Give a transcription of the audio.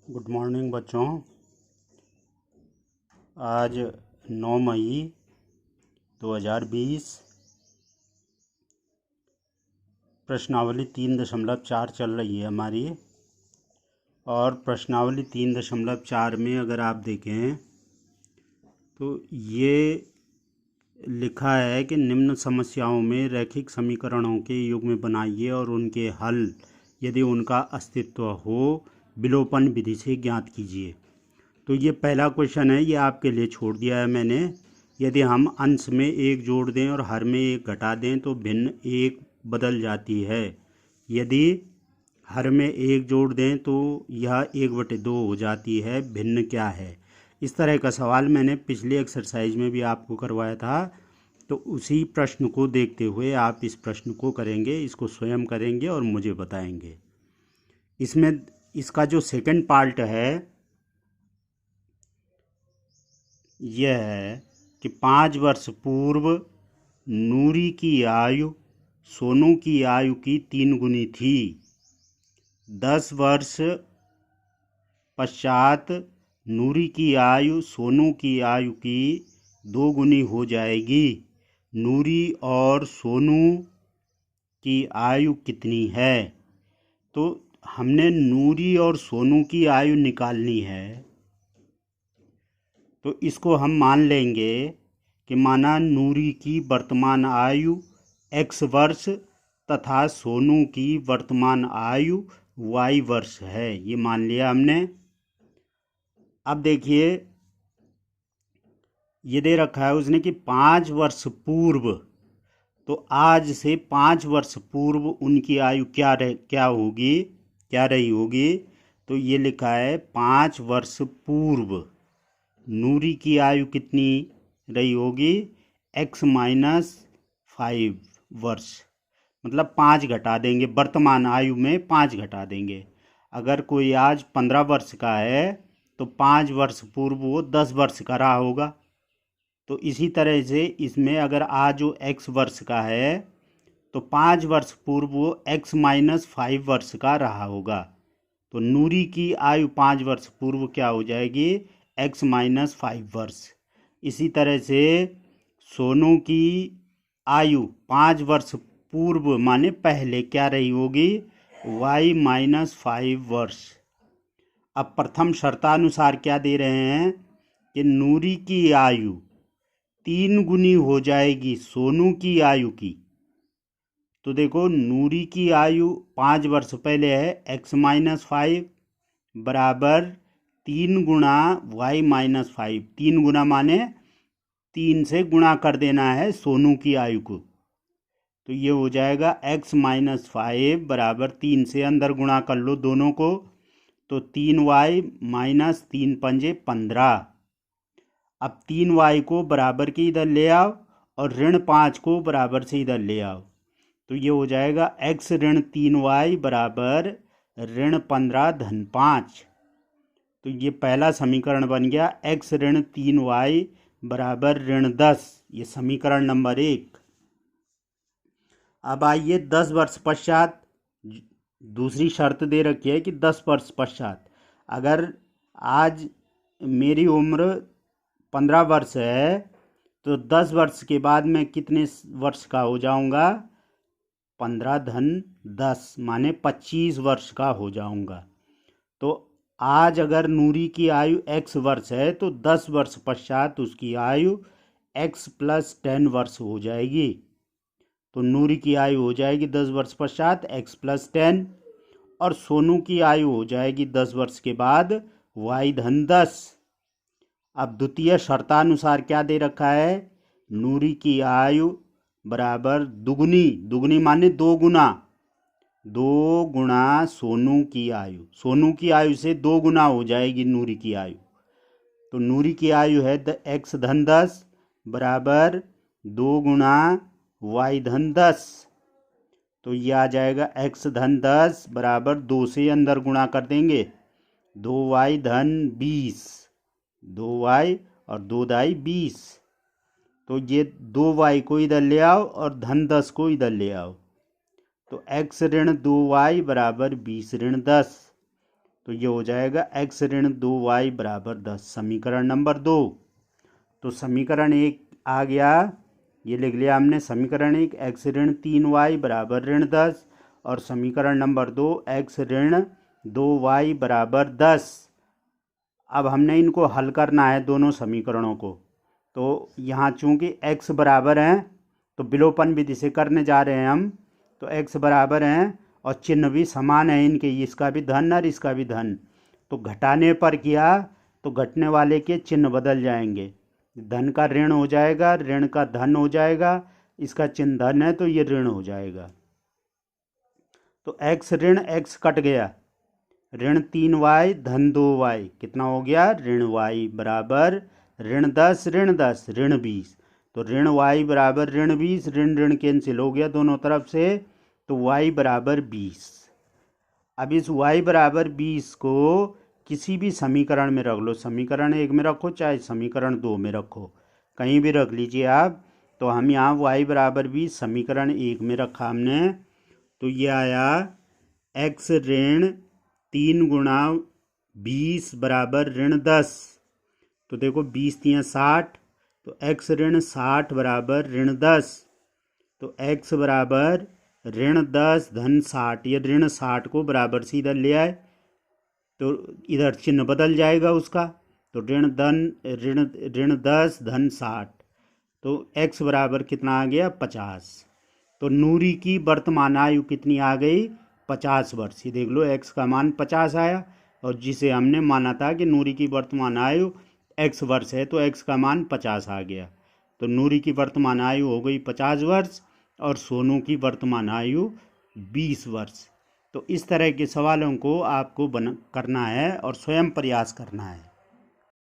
Good morning बच्चों। आज 9 मई 2020 प्रश्नावली 3.4 चल रही है हमारी। और प्रश्नावली 3.4 में अगर आप देखें तो ये लिखा है कि निम्न समस्याओं में रैखिक समीकरणों के युग्म बनाइए और उनके हल यदि उनका अस्तित्व हो विलोपन विधि से ज्ञात कीजिए। तो ये पहला क्वेश्चन है, ये आपके लिए छोड़ दिया है मैंने। यदि हम अंश में एक जोड़ दें और हर में एक घटा दें तो भिन्न एक बदल जाती है। यदि हर में एक जोड़ दें तो यह 1/2 हो जाती है। भिन्न क्या है? इस तरह का सवाल मैंने पिछली एक्सरसाइज में भी आपको करवाया था। तो उसी प्रश्न को देखते हुए आप इस प्रश्न को करेंगे, इसको स्वयं करेंगे और मुझे बताएंगे। इसमें इसका जो सेकंड पार्ट है यह है कि 5 वर्ष पूर्व नूरी की आयु सोनू की आयु की 3 गुनी थी। 10 वर्ष पश्चात नूरी की आयु सोनू की आयु की 2 गुनी हो जाएगी। नूरी और सोनू की आयु कितनी है? तो हमने नूरी और सोनू की आयु निकालनी है। तो इसको हम मान लेंगे कि माना नूरी की वर्तमान आयु x वर्ष तथा सोनू की वर्तमान आयु y वर्ष है। ये मान लिया हमने। अब देखिए ये दे रखा है उसने कि 5 वर्ष पूर्व, तो आज से 5 वर्ष पूर्व उनकी आयु क्या रही होगी। तो ये लिखा है 5 वर्ष पूर्व नूरी की आयु कितनी रही होगी? x-5 वर्ष, मतलब 5 घटा देंगे। वर्तमान आयु में 5 घटा देंगे। अगर कोई आज 15 वर्ष का है तो 5 वर्ष पूर्व वो 10 वर्ष का रहा होगा। तो इसी तरह से इसमें अगर आज जो x वर्ष का है तो 5 वर्ष पूर्व वो x-5 वर्ष का रहा होगा। तो नूरी की आयु 5 वर्ष पूर्व क्या हो जाएगी? x-5 वर्ष। इसी तरह से सोनू की आयु 5 वर्ष पूर्व माने पहले क्या रही होगी? y-5 वर्ष। अब प्रथम शर्तानुसार क्या दे रहे हैं कि नूरी की आयु 3 गुनी हो जाएगी सोनू की आयु की। तो देखो नूरी की आयु 5 वर्ष पहले है x-5 बराबर 3 गुणा y-5। 3 गुना माने 3 से गुणा कर देना है सोनू की आयु को। तो ये हो जाएगा x-5 बराबर 3 से अंदर गुणा कर लो दोनों को, तो 3y माइनस 3 पंजे 15। अब 3y को बराबर के इधर ले आओ और ऋण 5 को बराबर से इधर ले आओ। तो ये हो जाएगा x ऋण 3y बराबर ऋण 15 धन 5। तो ये पहला समीकरण बन गया। x ऋण 3y बराबर ऋण 10। ये समीकरण नंबर 1। अब आइए 10 वर्ष पश्चात दूसरी शर्त दे रखी है कि 10 वर्ष पश्चात अगर आज मेरी उम्र 15 वर्ष है तो 10 वर्ष के बाद मैं कितने वर्ष का हो जाऊंगा? 15 धन 10 माने 25 वर्ष का हो जाऊंगा। तो आज अगर नूरी की आयु x वर्ष है तो 10 वर्ष पश्चात उसकी आयु x + 10 वर्ष हो जाएगी। तो नूरी की आयु हो जाएगी 10 वर्ष पश्चात x + 10 और सोनू की आयु हो जाएगी 10 वर्ष के बाद y धन 10। अब द्वितीय शर्तानुसार क्या दे रखा है? नूरी की आयु बराबर दुगुनी माने 2 गुना सोनू की आयु। सोनू की आयु से 2 गुना हो जाएगी नूरी की आयु। तो नूरी की आयु है x धन 10 बराबर 2 गुना y धन 10। तो ये आ जाएगा x धन 10 बराबर 2 से अंदर गुणा कर देंगे, 2y धन 20, 2y और 2 दाई 20। तो ये 2y को इधर ले आओ और धन 10 को इधर ले आओ। तो x ऋण 2y बराबर 20 ऋण 10। तो ये हो जाएगा x ऋण 2y बराबर 10, समीकरण नंबर 2। तो समीकरण 1 आ गया, ये लिख लिया हमने समीकरण 1, x ऋण 3y बराबर ऋण 10, और समीकरण नंबर 2 x ऋण 2y बराबर 10। अब हमने इनको हल करना है दोनों समीकरणों को। तो यहाँ चूंकि x बराबर हैं तो विलोपन विधि से करने जा रहे हैं हम। तो x बराबर हैं और चिन्ह भी समान है इनके, इसका भी धन और इसका भी धन। तो घटाने पर किया तो घटने वाले के चिन्ह बदल जाएंगे, धन का ऋण हो जाएगा, ऋण का धन हो जाएगा, इसका चिन्ह धन है तो ये ऋण हो जाएगा। तो x ऋण x कट गया, ऋण 3y धन 2y कितना हो गया, ऋण y बराबर ऋण 10 ऋण 10 ऋण 20। तो ऋण y बराबर ऋण 20, ऋण ऋण कैंसिल हो गया दोनों तरफ से, तो y बराबर 20। अब इस y बराबर 20 को किसी भी समीकरण में रख लो, समीकरण 1 में रखो चाहे समीकरण 2 में रखो, कहीं भी रख लीजिए आप। तो हम यहाँ y बराबर 20 समीकरण 1 में रखा हमने, तो ये आया x ऋण 3 गुणा 20 बराबर ऋण 10। तो देखो 20 तियाँ 60, तो x ऋण 60 बराबर ऋण 10। तो x बराबर ऋण 10 धन 60, ये ऋण 60 को बराबर से इधर ले आए तो इधर चिन्ह बदल जाएगा उसका। तो ऋण 10 धन 60, तो x बराबर कितना आ गया, 50। तो नूरी की वर्तमान आयु कितनी आ गई, 50 वर्ष। ये देख लो x का मान 50 आया, और जिसे हमने माना था कि नूरी की वर्तमान आयु x वर्ष है तो x का मान 50 आ गया। तो नूरी की वर्तमान आयु हो गई 50 वर्ष और सोनू की वर्तमान आयु 20 वर्ष। तो इस तरह के सवालों को आपको करना है और स्वयं प्रयास करना है।